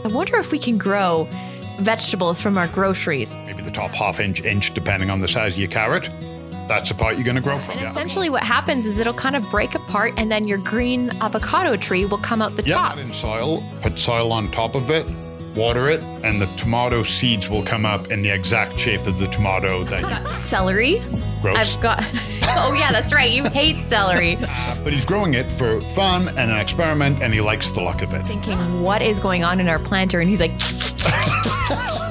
I wonder if we can grow vegetables from our groceries. Maybe the top half inch, depending on the size of your carrot. That's the part you're going to grow from. And essentially what happens is it'll kind of break apart and then your green avocado tree will come out the top. Yeah, in soil, put soil on top of it, water it, and the tomato seeds will come up in the exact shape of the tomato that I've got celery. Gross. I've got, oh yeah, that's right. You hate celery. But he's growing it for fun and an experiment, and he likes the look of it. Thinking, what is going on in our planter? And he's like,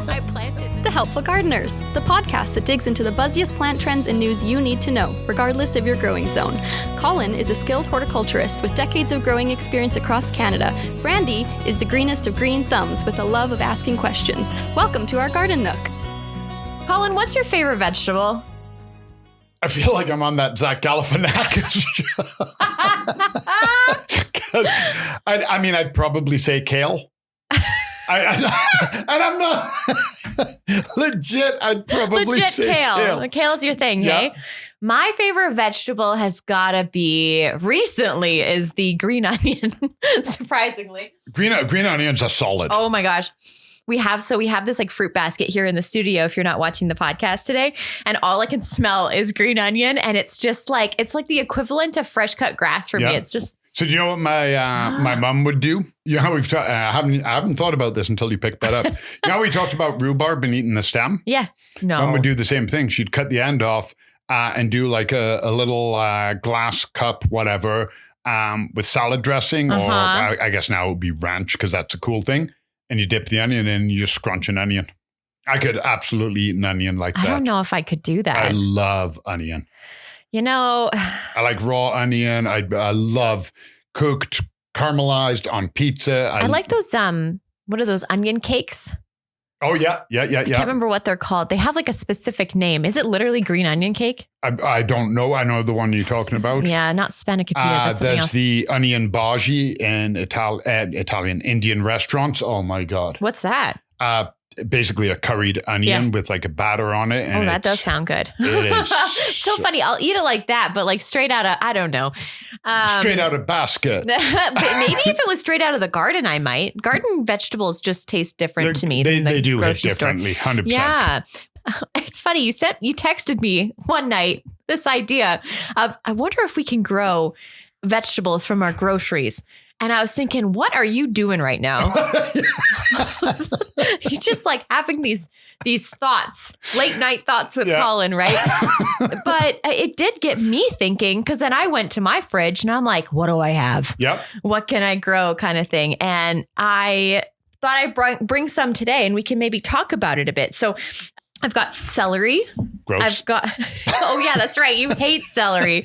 I planted. The Helpful Gardeners, the podcast that digs into the buzziest plant trends and news you need to know, regardless of your growing zone. Colin is a skilled horticulturist with decades of growing experience across Canada. Brandi is the greenest of green thumbs with a love of asking questions. Welcome to our garden nook. Colin, what's your favorite vegetable? I feel like I'm on that Zach Galifianakis show. 'Cause I'd probably say kale. And I'm not legit. I'd probably say kale. Kale's your thing, yeah. Hey? My favorite vegetable has gotta be recently is the green onion. Surprisingly, Green onions are solid. Oh my gosh. We have this like fruit basket here in the studio if you're not watching the podcast today, and all I can smell is green onion, and it's like the equivalent of fresh cut grass for me. It's just. So do you know what my mom would do? You know how I haven't thought about this until you picked that up. You know how we talked about rhubarb and eating the stem? Yeah. No. Mom would do the same thing. She'd cut the end off and do like a little glass cup, whatever, with salad dressing, or I guess now it would be ranch because that's a cool thing. And you dip the onion in and you just scrunch an onion. I could absolutely eat an onion like that. I don't know if I could do that. I love onion. You know. I like raw onion. I love cooked, caramelized on pizza. I like those, what are those, onion cakes? Oh, yeah. I can't remember what they're called. They have like a specific name. Is it literally green onion cake? I don't know. I know the one you're talking about. Yeah, not spanakopita. That's there's else. the onion bhaji in Italian Indian restaurants. Oh, my God. What's that? Basically a curried onion with like a batter on it. And that does sound good. It is. so funny. I'll eat it like that, but like straight out of, I don't know. Straight out of basket. But maybe if it was straight out of the garden, I might. Garden vegetables just taste different to me. They do hit differently, 100%. Yeah. It's funny. You texted me one night this idea of, I wonder if we can grow vegetables from our groceries. And I was thinking, what are you doing right now? He's just like having these thoughts, late night thoughts with Colin, right? But it did get me thinking, because then I went to my fridge and I'm like, what do I have? Yep. What can I grow kind of thing? And I thought I'd bring some today and we can maybe talk about it a bit. So I've got celery. Gross. I've got, oh yeah, that's right. You hate celery.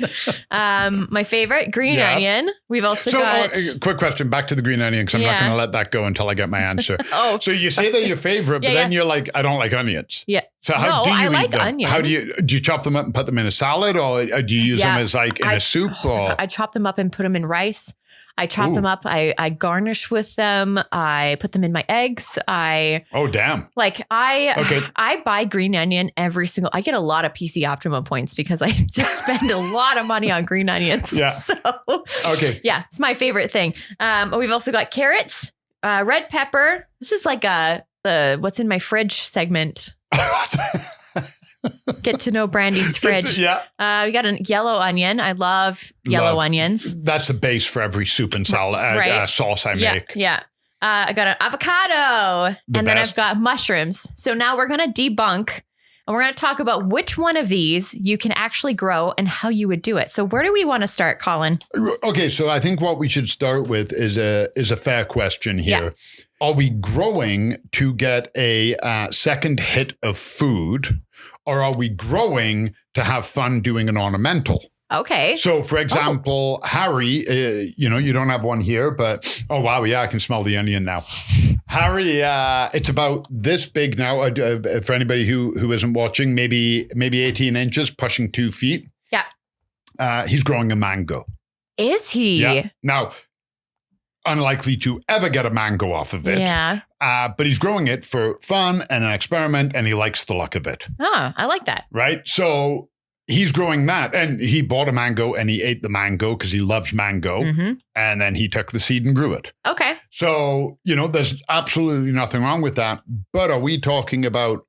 My favorite, green onion. We've also got. Quick question, back to the green onion, because I'm not going to let that go until I get my answer. So you say they're your favorite, but then you're like, I don't like onions. Yeah. So how do you I eat like them? onions. How do you chop them up and put them in a salad, or do you use them as like in a soup? Or? I chop them up and put them in rice. I chop them up. I garnish with them. I put them in my eggs. Oh, damn. I buy green onion I get a lot of PC Optimum points because I just spend a lot of money on green onions. Yeah. So, yeah, it's my favorite thing. We've also got carrots, red pepper. This is like the what's in my fridge segment. Get to know Brandi's fridge. We got a yellow onion. I love yellow onions. That's the base for every soup and salad sauce I make. Yeah. I got an avocado then I've got mushrooms. So now we're going to debunk and we're going to talk about which one of these you can actually grow and how you would do it. So where do we want to start, Colin? Okay. So I think what we should start with is a fair question here. Yeah. Are we growing to get a second hit of food, or are we growing to have fun doing an ornamental? Okay. So, for example, Harry, you don't have one here, but oh, wow. Yeah, I can smell the onion now. Harry, it's about this big now. For anybody who isn't watching, maybe 18 inches, pushing 2 feet. Yeah. He's growing a mango. Is he? Yeah. Now, unlikely to ever get a mango off of it. Yeah. But he's growing it for fun and an experiment, and he likes the look of it. Ah, I like that. Right? So he's growing that, and he bought a mango and he ate the mango because he loves mango. Mm-hmm. And then he took the seed and grew it. Okay. So, there's absolutely nothing wrong with that. But are we talking about,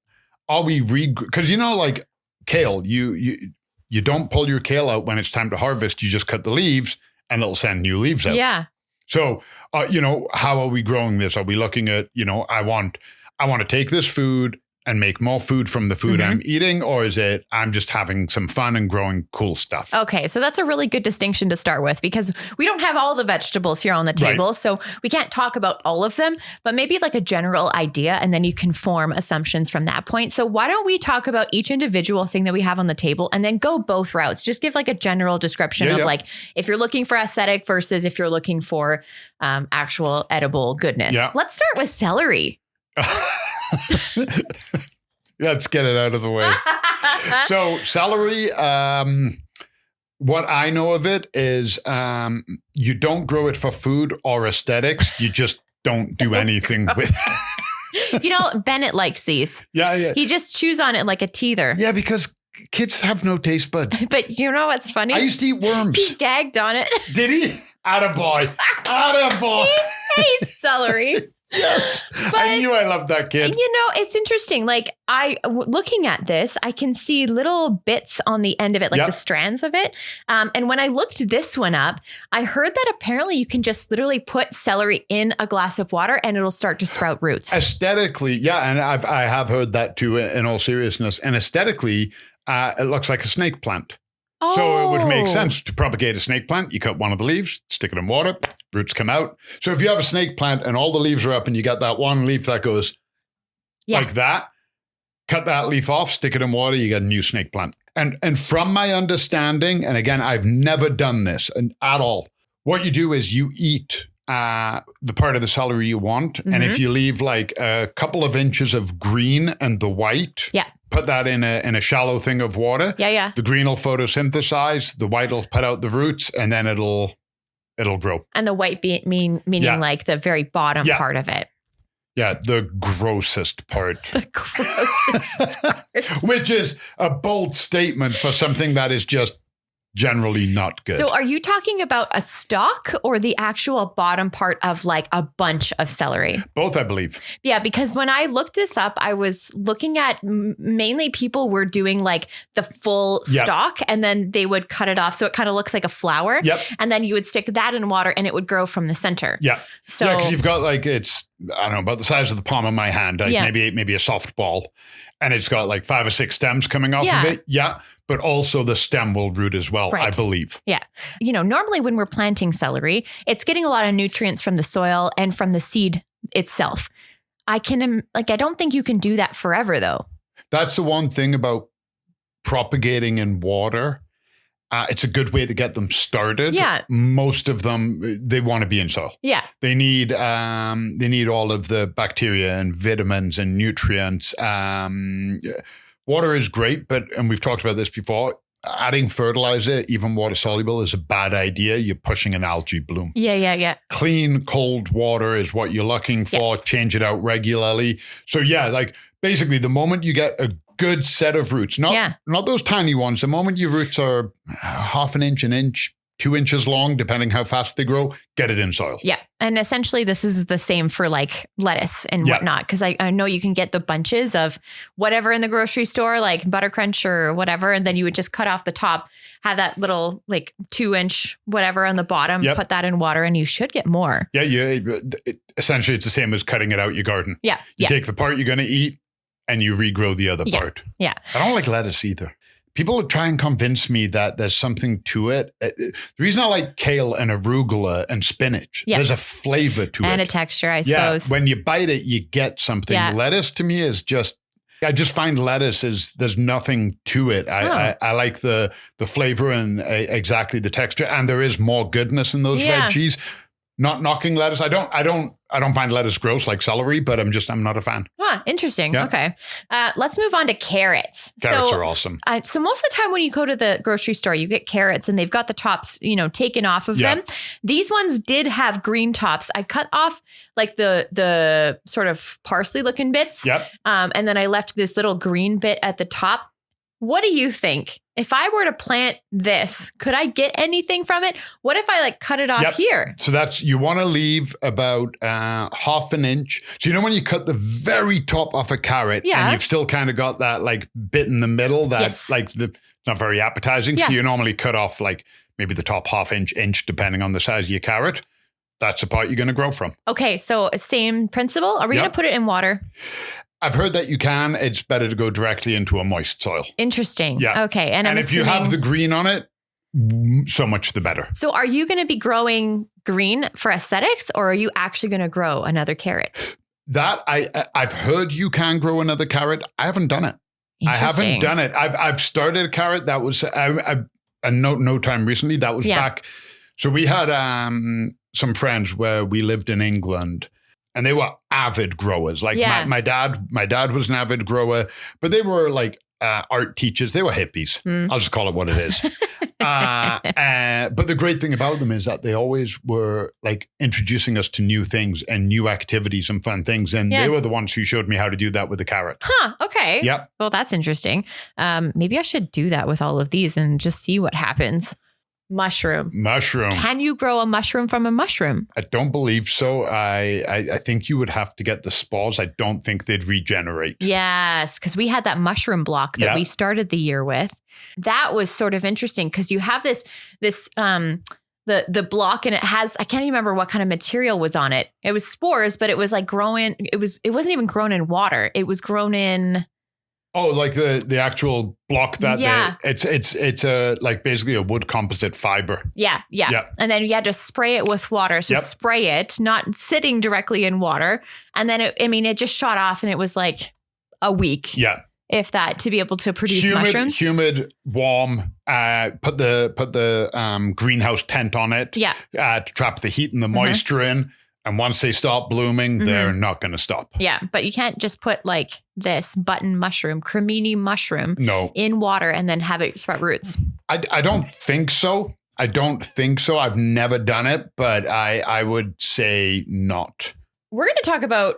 because like kale, you don't pull your kale out when it's time to harvest. You just cut the leaves and it'll send new leaves out. Yeah. So, how are we growing this? Are we looking at, I want to take this food and make more food from the food I'm eating, or is it I'm just having some fun and growing cool stuff? Okay, so that's a really good distinction to start with because we don't have all the vegetables here on the table, so we can't talk about all of them, but maybe like a general idea, and then you can form assumptions from that point. So why don't we talk about each individual thing that we have on the table and then go both routes? Just give like a general description of like if you're looking for aesthetic versus if you're looking for actual edible goodness. Yeah. Let's start with celery. Let's get it out of the way. So celery, what I know of it is you don't grow it for food or aesthetics. You just don't do anything with it. Bennett likes these. Yeah. He just chews on it like a teether. Yeah, because kids have no taste buds. But you know what's funny? I used to eat worms. He gagged on it. Did he? Attaboy. Attaboy. He hates celery. Yes. But, I knew I loved that kid. It's interesting. Like looking at this, I can see little bits on the end of it, like the strands of it. And when I looked this one up, I heard that apparently you can just literally put celery in a glass of water and it'll start to sprout roots. Aesthetically, yeah. And I have heard that too, in all seriousness. And aesthetically, it looks like a snake plant. Oh. So it would make sense to propagate a snake plant. You cut one of the leaves, stick it in water, roots come out. So if you have a snake plant and all the leaves are up and you got that one leaf that goes like that, cut that leaf off, stick it in water, you get a new snake plant. And from my understanding, and again, I've never done this at all. What you do is you eat the part of the celery you want. And if you leave like a couple of inches of green and the white, put that in a shallow thing of water. Yeah. The green will photosynthesize, the white will put out the roots, and then it'll grow. And the white meaning like the very bottom part of it. Yeah, the grossest part. The grossest part. Which is a bold statement for something that is just generally not good. So are you talking about a stalk or the actual bottom part of like a bunch of celery? Both, I believe. Yeah, because when I looked this up, I was looking at mainly people were doing like the full stalk and then they would cut it off. So it kind of looks like a flower. Yep. And then you would stick that in water and it would grow from the center. Yeah. So because you've got like, it's, I don't know, about the size of the palm of my hand, like maybe a softball. And it's got like 5 or 6 stems coming off of it. Yeah. But also the stem will root as well, I believe. Yeah. Normally when we're planting celery, it's getting a lot of nutrients from the soil and from the seed itself. I don't think you can do that forever though. That's the one thing about propagating in water. It's a good way to get them started. Yeah. Most of them, they want to be in soil. Yeah. They need all of the bacteria and vitamins and nutrients. Water is great, and we've talked about this before, adding fertilizer, even water soluble, is a bad idea. You're pushing an algae bloom. Yeah. Clean, cold water is what you're looking for. Change it out regularly. So like basically the moment you get a good set of roots, not those tiny ones, the moment your roots are half an inch, 2 inches long, depending how fast they grow, get it in soil. Yeah. And essentially this is the same for like lettuce and whatnot. Because I know you can get the bunches of whatever in the grocery store, like Butter Crunch or whatever. And then you would just cut off the top, have that little like 2-inch whatever on the bottom, put that in water and you should get more. Yeah. Essentially, it's the same as cutting it out your garden. Yeah. You take the part you're going to eat and you regrow the other part. Yeah. I don't like lettuce either. People try and convince me that there's something to it. The reason I like kale and arugula and spinach, there's a flavor to it. And a texture, I suppose. When you bite it, you get something. Yeah. Lettuce to me is just, I just find lettuce there's nothing to it. I like the flavor and exactly the texture. And there is more goodness in those veggies. Not knocking lettuce. I don't find lettuce gross like celery, but I'm not a fan. Interesting. Yeah. Okay. Let's move on to carrots. Carrots are awesome. So most of the time when you go to the grocery store, you get carrots and they've got the tops, taken off of them. These ones did have green tops. I cut off like the sort of parsley looking bits. Yep. And then I left this little green bit at the top. what do you think? If I were to plant this, could I get anything from it? What if I like cut it off here? So you want to leave about half an inch. So when you cut the very top off a carrot and you've still kind of got that like bit in the middle that's it's not very appetizing. So you normally cut off like maybe the top half inch, depending on the size of your carrot. That's the part you're going to grow from. Okay. So same principle. Are we going to put it in water? I've heard that you can. It's better to go directly into a moist soil. Interesting. Yeah. Okay. And if you have the green on it, so much the better. So are you going to be growing green for aesthetics, or are you actually going to grow another carrot? That I've heard you can grow another carrot. I haven't done it. I haven't done it. I've started a carrot that was no time recently. That was back. So we had some friends where we lived in England. And they were avid growers. Like my dad was an avid grower, but they were like art teachers. They were hippies. I'll just call it what it is. But the great thing about them is that they always were like introducing us to new things and new activities and fun things. And they were the ones who showed me how to do that with the carrot. Huh. Okay. Yep. Well, that's interesting. Maybe I should do that with all of these and just see what happens. Mushroom. Can you grow a mushroom from a mushroom? I don't believe so. I think you would have to get the spores. I don't think they'd regenerate. Yes, because we had that mushroom block that we started the year with. That was sort of interesting because you have this the block, and it has, I can't even remember what kind of material was on it. It was spores, but it was like growing. It wasn't even grown in water. It was grown in. Oh, like the actual block that it's a like basically a wood composite fiber. Yeah. And then you had to spray it with water. So spray it, not sitting directly in water. And then it just shot off, and it was like a week. Yeah. If that, to be able to produce mushrooms. Humid, warm, put the greenhouse tent on it. Yeah. To trap the heat and the moisture in. And once they start blooming, they're not going to stop. Yeah, but you can't just put like this button mushroom, cremini mushroom in water and then have it sprout roots. I don't think so. I've never done it, but I would say not. We're going to talk about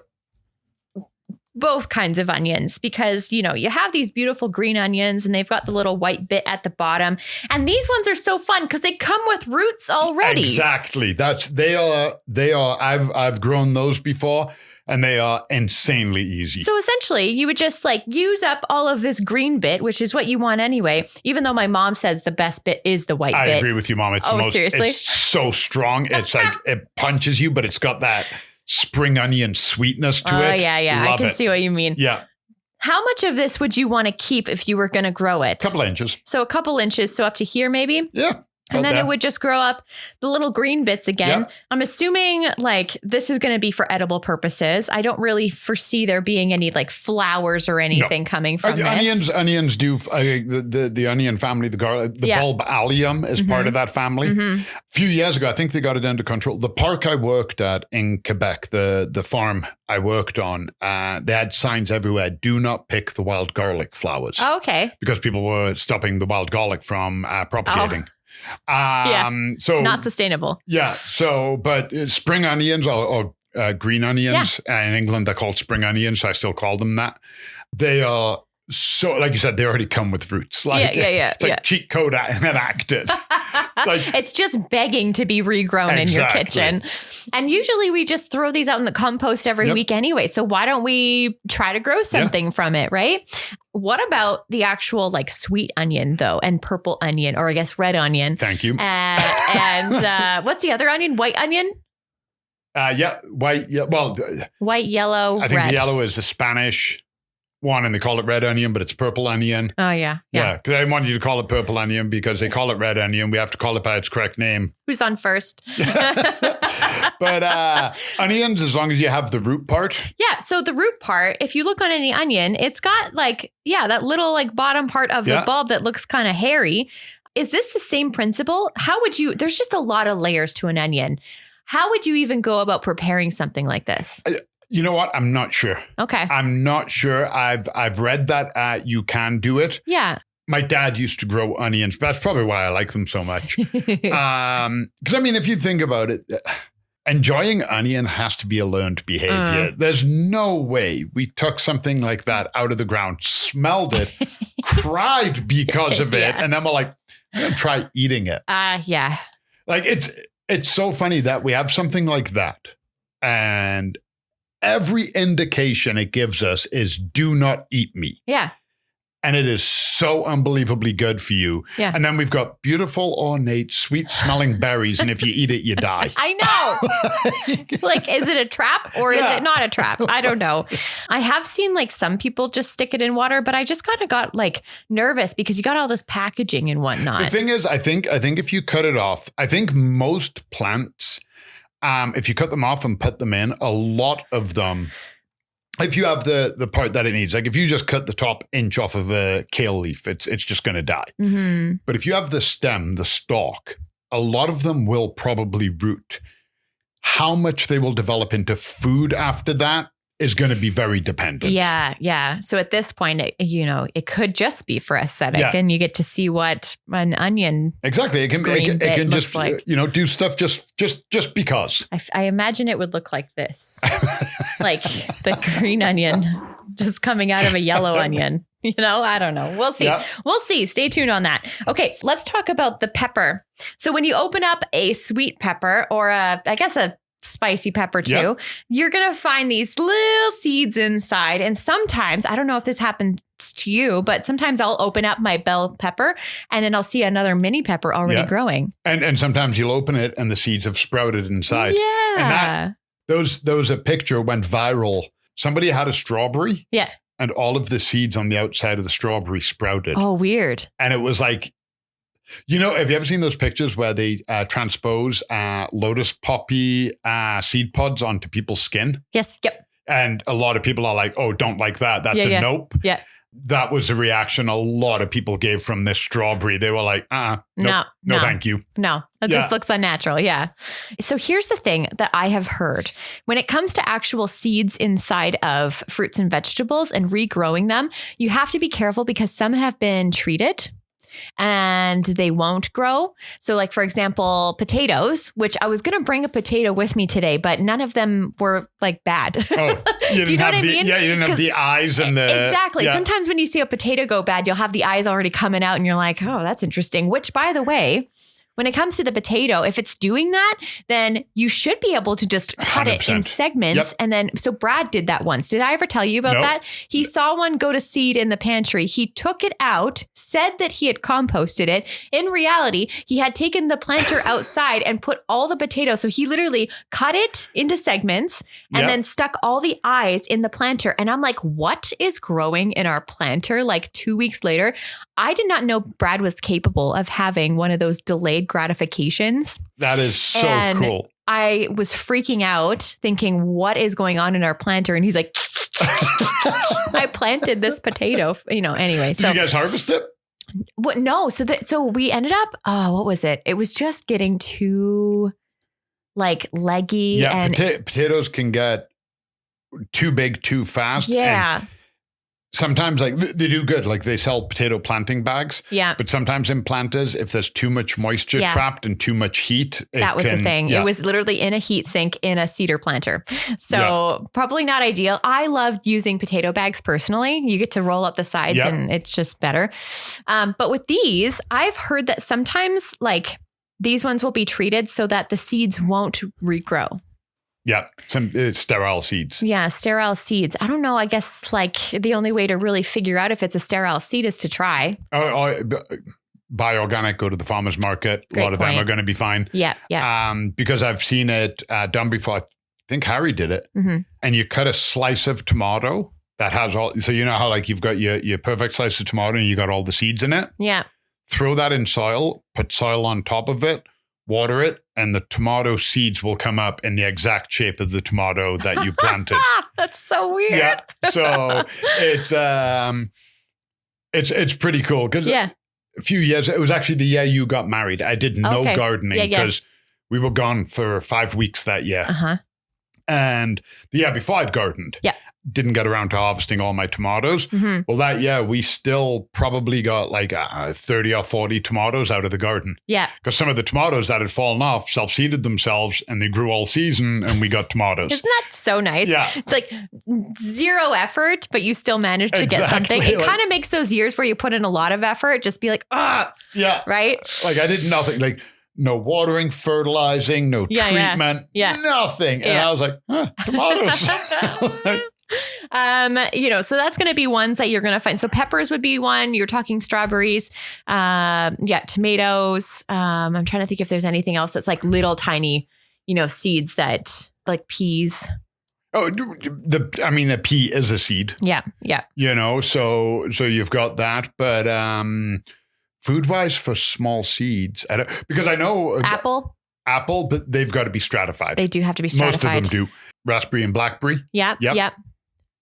both kinds of onions because, you have these beautiful green onions and they've got the little white bit at the bottom. And these ones are so fun because they come with roots already. Exactly. They are. I've grown those before and they are insanely easy. So essentially you would just like use up all of this green bit, which is what you want anyway, even though my mom says the best bit is the white bit. I agree with you, Mom. It's seriously? It's so strong. It's like it punches you, but it's got that spring onion sweetness to it. Oh, yeah. Love I can see what you mean. Yeah. How much of this would you want to keep if you were going to grow it? A couple inches. So a couple inches. So up to here, maybe? Yeah. And then it would just grow up the little green bits again. Yep. I'm assuming like this is going to be for edible purposes. I don't really foresee there being any like flowers or anything coming from this. Onions do the onion family, the garlic, the bulb allium is part of that family. A few years ago, I think they got it under control. The park I worked at in Quebec, the farm I worked on, they had signs everywhere: "Do not pick the wild garlic flowers." Oh, okay. Because people were stopping the wild garlic from propagating. So not sustainable. Yeah. So, but spring onions or green onions in England, they're called spring onions. So I still call them that. They are so, like you said, they already come with roots. It's like cheat code enacted. It's just begging to be regrown in your kitchen. And usually we just throw these out in the compost every week anyway. So why don't we try to grow something from it, right? What about the actual like sweet onion though, and purple onion, or I guess red onion? Thank you. And what's the other onion? White onion? White. Yeah, well, white, yellow, I think red. The yellow is the Spanish one, and they call it red onion, but it's purple onion. Oh, yeah. Yeah, because I didn't want you to call it purple onion because they call it red onion. We have to call it by its correct name. Who's on first? But onions, as long as you have the root part. Yeah, so the root part, if you look on any onion, it's got like, that little like bottom part of the bulb that looks kind of hairy. Is this the same principle? How would you, there's just a lot of layers to an onion. How would you even go about preparing something like this? You know what? I'm not sure. Okay. I'm not sure. I've read that you can do it. Yeah. My dad used to grow onions. That's probably why I like them so much. Because I mean, if you think about it, enjoying onion has to be a learned behavior. There's no way we took something like that out of the ground, smelled it, cried because of it. And then we're like, I'm going to try eating it. Yeah. Like it's so funny that we have something like that. And every indication it gives us is do not eat meat. Yeah. And it is so unbelievably good for you. Yeah. And then we've got beautiful, ornate, sweet-smelling berries. And if you eat it, you die. I know. Like, is it a trap or is it not a trap? I don't know. I have seen like some people just stick it in water, but I just kind of got like nervous because you got all this packaging and whatnot. The thing is, I think if you cut it off, I think most plants, if you cut them off and put them in, a lot of them, if you have the part that it needs, like if you just cut the top inch off of a kale leaf, it's just going to die. Mm-hmm. But if you have the stem, the stalk, a lot of them will probably root. How much they will develop into food after that is going to be very dependent. Yeah, yeah. So at this point, it could just be for aesthetic, and you get to see what an onion. Exactly, it can just like. Do stuff just because. I imagine it would look like this, like the green onion just coming out of a yellow onion. I don't know. We'll see. Yeah. We'll see. Stay tuned on that. Okay, let's talk about the pepper. So when you open up a sweet pepper or a spicy pepper too, you're going to find these little seeds inside. And sometimes, I don't know if this happens to you, but sometimes I'll open up my bell pepper and then I'll see another mini pepper already growing. And sometimes you'll open it and the seeds have sprouted inside. Yeah. And those a picture went viral. Somebody had a strawberry. Yeah. And all of the seeds on the outside of the strawberry sprouted. Oh, weird. And it was like, have you ever seen those pictures where they transpose lotus poppy seed pods onto people's skin? Yes. Yep. And a lot of people are like, oh, don't like that. That's a nope. Yeah. That was the reaction a lot of people gave from this strawberry. They were like, no, thank you. No, it just looks unnatural. Yeah. So here's the thing that I have heard. When it comes to actual seeds inside of fruits and vegetables and regrowing them, you have to be careful because some have been treated and they won't grow. So like, for example, potatoes, which I was going to bring a potato with me today, but none of them were like bad. Oh, do you know what I mean? Yeah, you didn't have the eyes and the... Exactly. Yeah. Sometimes when you see a potato go bad, you'll have the eyes already coming out and you're like, oh, that's interesting. Which, by the way, when it comes to the potato, if it's doing that, then you should be able to just cut 100%. It in segments. Yep. And then, so Brad did that once. Did I ever tell you about that? He saw one go to seed in the pantry. He took it out, said that he had composted it. In reality, he had taken the planter outside and put all the potatoes. So he literally cut it into segments and then stuck all the eyes in the planter. And I'm like, what is growing in our planter? Like 2 weeks later, I did not know Brad was capable of having one of those delayed gratifications. That is so cool. I was freaking out thinking, what is going on in our planter? And he's like, I planted this potato, anyway. Did you guys harvest it? What? No. So we ended up, what was it? It was just getting too like leggy. Yeah. And potatoes can get too big too fast. Yeah. And sometimes like they do good, like they sell potato planting bags. Yeah. But sometimes in planters, if there's too much moisture trapped and too much heat. That was the thing. Yeah. It was literally in a heat sink in a cedar planter. So probably not ideal. I loved using potato bags personally. You get to roll up the sides and it's just better. But with these, I've heard that sometimes like these ones will be treated so that the seeds won't regrow. Yeah, some sterile seeds. Yeah, sterile seeds. I don't know. I guess like the only way to really figure out if it's a sterile seed is to try. Buy organic, go to the farmer's market. Great a lot of them are going to be fine. Yeah, yeah. Because I've seen it done before. I think Harry did it. Mm-hmm. And you cut a slice of tomato that has all. So you know how like you've got your perfect slice of tomato and you got all the seeds in it. Yeah. Throw that in soil. Put soil on top of it. Water it, and the tomato seeds will come up in the exact shape of the tomato that you planted. That's so weird. Yeah, so it's pretty cool because a few years. It was actually the year you got married. I did no gardening because we were gone for 5 weeks that year. And the year before I'd gardened. Yeah. didn't get around to harvesting all my tomatoes. Mm-hmm. Well, that year, we still probably got like 30 or 40 tomatoes out of the garden. Yeah. Because some of the tomatoes that had fallen off self-seeded themselves and they grew all season and we got tomatoes. Isn't that so nice? Yeah. It's like zero effort, but you still managed to get something. It kind of makes those years where you put in a lot of effort just be like, yeah. Right? Like I did nothing. Like no watering, fertilizing, no treatment, nothing. And I was like, tomatoes. So that's going to be ones that you're going to find. So peppers would be one. You're talking strawberries. Tomatoes. I'm trying to think if there's anything else that's like little tiny, seeds that like peas. Oh, a pea is a seed. Yeah. Yeah. So you've got that, but food-wise for small seeds, because I know apple, but they've got to be stratified. They do have to be stratified. Most of them do. Raspberry and blackberry. Yep.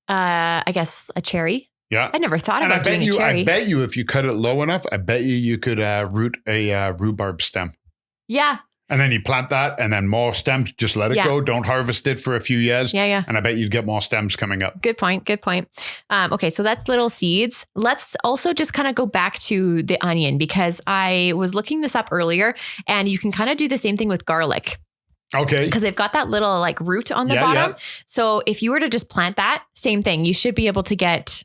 I guess a cherry. Yeah. I never thought about doing a cherry. I bet you if you cut it low enough, I bet you could root a rhubarb stem. Yeah. And then you plant that and then more stems, just let it go. Don't harvest it for a few years. Yeah. And I bet you'd get more stems coming up. Good point. Okay, so that's little seeds. Let's also just kind of go back to the onion because I was looking this up earlier and you can kind of do the same thing with garlic. Okay. Because they've got that little like root on the bottom. Yeah. So if you were to just plant that, same thing. You should be able to get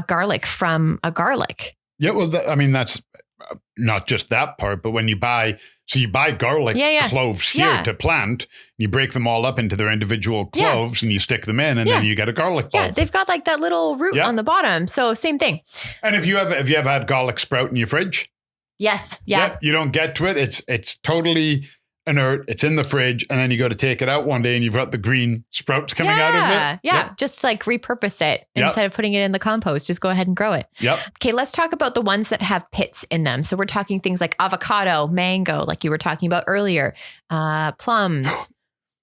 garlic from a garlic. Yeah, well, that's not just that part, but when you buy garlic cloves here to plant, you break them all up into their individual cloves and you stick them in and then you get a garlic bulb. Yeah, they've got like that little root on the bottom. So same thing. And have you ever had garlic sprout in your fridge? Yes. Yeah. You don't get to it. It's totally inert. It's in the fridge, and then you go to take it out one day, and you've got the green sprouts coming out of it. Yeah, just like repurpose it instead of putting it in the compost. Just go ahead and grow it. Yep. Okay, let's talk about the ones that have pits in them. So we're talking things like avocado, mango, like you were talking about earlier, plums.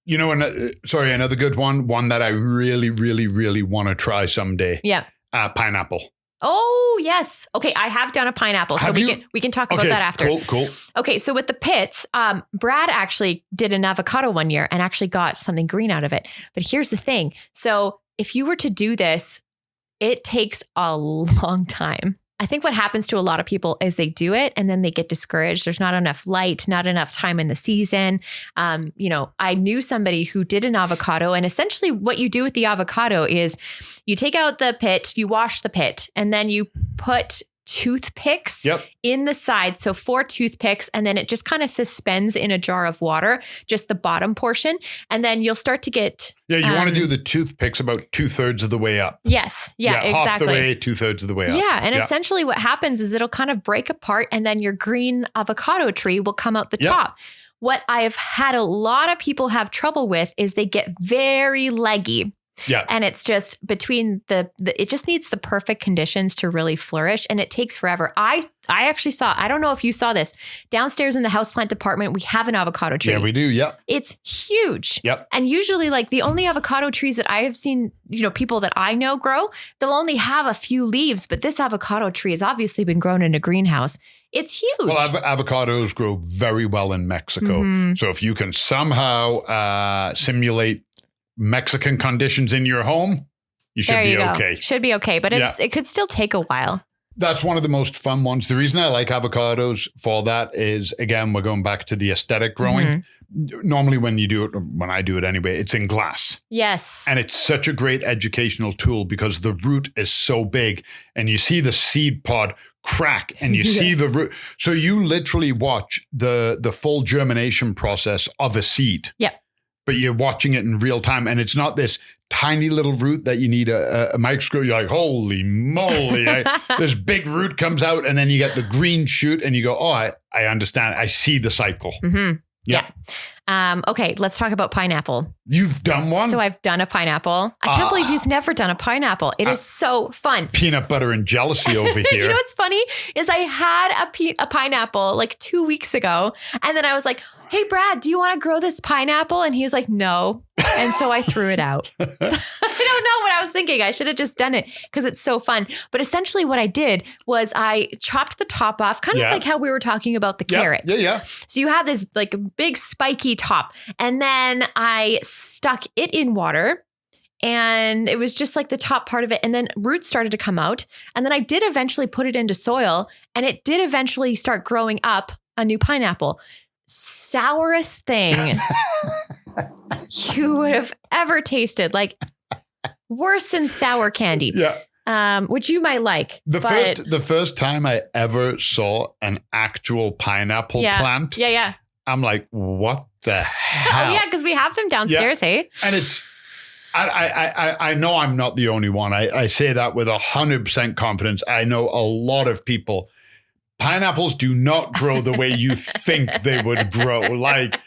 Another good one that I really, really, really want to try someday. Yeah. Pineapple. Oh, yes. Okay, I have done a pineapple. So we can talk about that after. Cool. Okay, so with the pits, Brad actually did an avocado one year and actually got something green out of it. But here's the thing. So if you were to do this, it takes a long time. I think what happens to a lot of people is they do it and then they get discouraged. There's not enough light, not enough time in the season. I knew somebody who did an avocado, and essentially what you do with the avocado is you take out the pit, you wash the pit, and then you put toothpicks in the side. So 4 toothpicks, and then it just kind of suspends in a jar of water, just the bottom portion. And then you'll start to get... Yeah, you want to do the toothpicks about 2/3 of the way up. Yes. Yeah, exactly. Half the way, 2/3 of the way up. Yeah. And essentially what happens is it'll kind of break apart and then your green avocado tree will come out the top. What I've had a lot of people have trouble with is they get very leggy. Yeah. And it's just between it just needs the perfect conditions to really flourish, and it takes forever. I actually I don't know if you saw this, downstairs in the houseplant department, we have an avocado tree. Yeah, we do. Yep. It's huge. Yep. And usually like the only avocado trees that I have seen, people that I know grow, they'll only have a few leaves, but this avocado tree has obviously been grown in a greenhouse. It's huge. Well, avocados grow very well in Mexico. Mm-hmm. So if you can somehow simulate Mexican conditions in your home, you should be okay. Should be okay, but it could still take a while. That's one of the most fun ones. The reason I like avocados for that is, again, we're going back to the aesthetic growing. Mm-hmm. Normally when I do it anyway, it's in glass. Yes. And it's such a great educational tool because the root is so big and you see the seed pod crack and you see the root. So you literally watch the full germination process of a seed. Yeah. But you're watching it in real time. And it's not this tiny little root that you need a microscope. You're like, holy moly. This big root comes out and then you get the green shoot and you go, oh, I understand. I see the cycle. Mm-hmm. Yeah. Okay, let's talk about pineapple. You've done one? So I've done a pineapple. I can't believe you've never done a pineapple. It is so fun. Peanut butter and jealousy over here. You know what's funny is I had a pineapple like 2 weeks ago. And then I was like, hey, Brad, do you want to grow this pineapple? And he was like, no. And so I threw it out. I don't know what I was thinking. I should have just done it because it's so fun. But essentially what I did was I chopped the top off, kind of like how we were talking about the carrot. Yeah. So you have this like big spiky top. And then I stuck it in water and it was just like the top part of it. And then roots started to come out. And then I did eventually put it into soil, and it did eventually start growing up a new pineapple. Sourest thing you would have ever tasted. Like worse than sour candy. Yeah. Which you might like. The first time I ever saw an actual pineapple plant. Yeah. I'm like, what the hell? Oh yeah, because we have them downstairs, hey? And it's, I know I'm not the only one. I say that with 100% confidence. I know a lot of people. Pineapples do not grow the way you think they would grow. Like,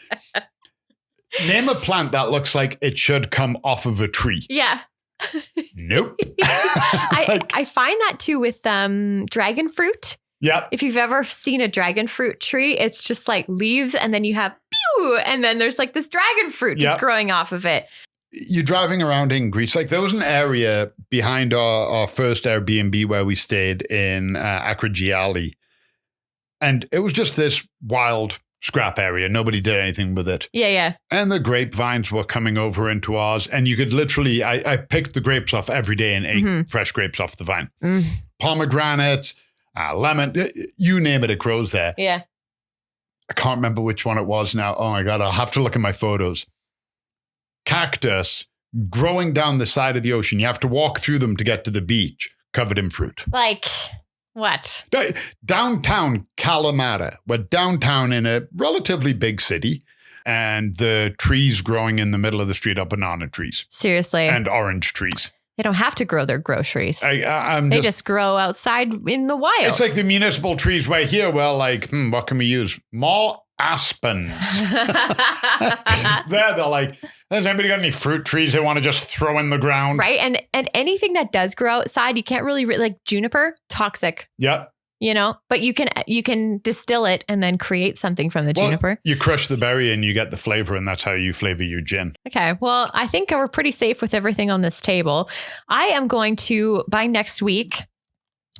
name a plant that looks like it should come off of a tree. Yeah. Nope. I find that too with dragon fruit. Yep. If you've ever seen a dragon fruit tree, it's just like leaves, and then you have pew, and then there's like this dragon fruit just growing off of it. You're driving around in Greece. Like, there was an area behind our first Airbnb where we stayed in Akragiali. And it was just this wild scrap area. Nobody did anything with it. Yeah. And the grapevines were coming over into ours. And you could literally, I picked the grapes off every day and ate fresh grapes off the vine. Pomegranates, lemon, you name it, it grows there. Yeah. I can't remember which one it was now. Oh my God, I'll have to look at my photos. Cactus growing down the side of the ocean. You have to walk through them to get to the beach, covered in fruit. Like what? Downtown Kalamata. We're downtown in a relatively big city, and the trees growing in the middle of the street are banana trees. Seriously. And orange trees. They don't have to grow their groceries. They just grow outside in the wild. It's like the municipal trees right here. Well, like, what can we use? More aspens. They're like, has anybody got any fruit trees they want to just throw in the ground? Right. And anything that does grow outside, you can't really like juniper, toxic. Yep. You know, but you can distill it and then create something from the juniper. You crush the berry and you get the flavor, and that's how you flavor your gin. Okay. Well, I think we're pretty safe with everything on this table. I am going to, by next week,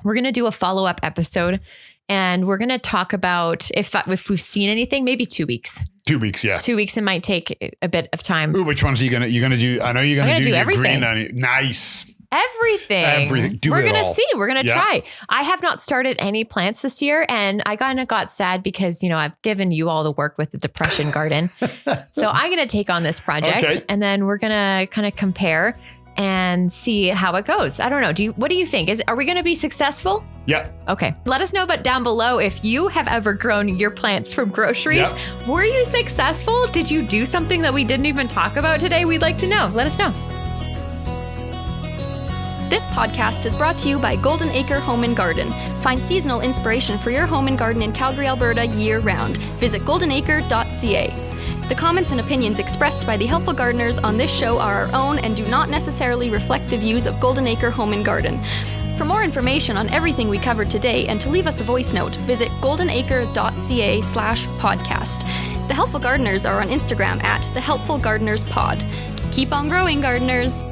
we're going to do a follow-up episode, and we're going to talk about if we've seen anything, maybe 2 weeks. 2 weeks, yeah. 2 weeks, it might take a bit of time. Ooh, which ones are you going to do? I know you're going to do your everything. Green onion. Nice. Everything. We're going to see. We're going to try. I have not started any plants this year, and I kind of got sad because, I've given you all the work with the depression garden. So I'm going to take on this project, and then we're going to kind of compare and see how it goes. I don't know. What do you think? Are we going to be successful? Yeah. Okay. Let us know down below if you have ever grown your plants from groceries. Yep. Were you successful? Did you do something that we didn't even talk about today? We'd like to know. Let us know. This podcast is brought to you by Golden Acre Home and Garden. Find seasonal inspiration for your home and garden in Calgary, Alberta year-round. Visit goldenacre.ca. The comments and opinions expressed by the Helpful Gardeners on this show are our own and do not necessarily reflect the views of Golden Acre Home and Garden. For more information on everything we covered today and to leave us a voice note, visit goldenacre.ca/podcast. The Helpful Gardeners are on Instagram at The Helpful Gardeners Pod. Keep on growing, gardeners!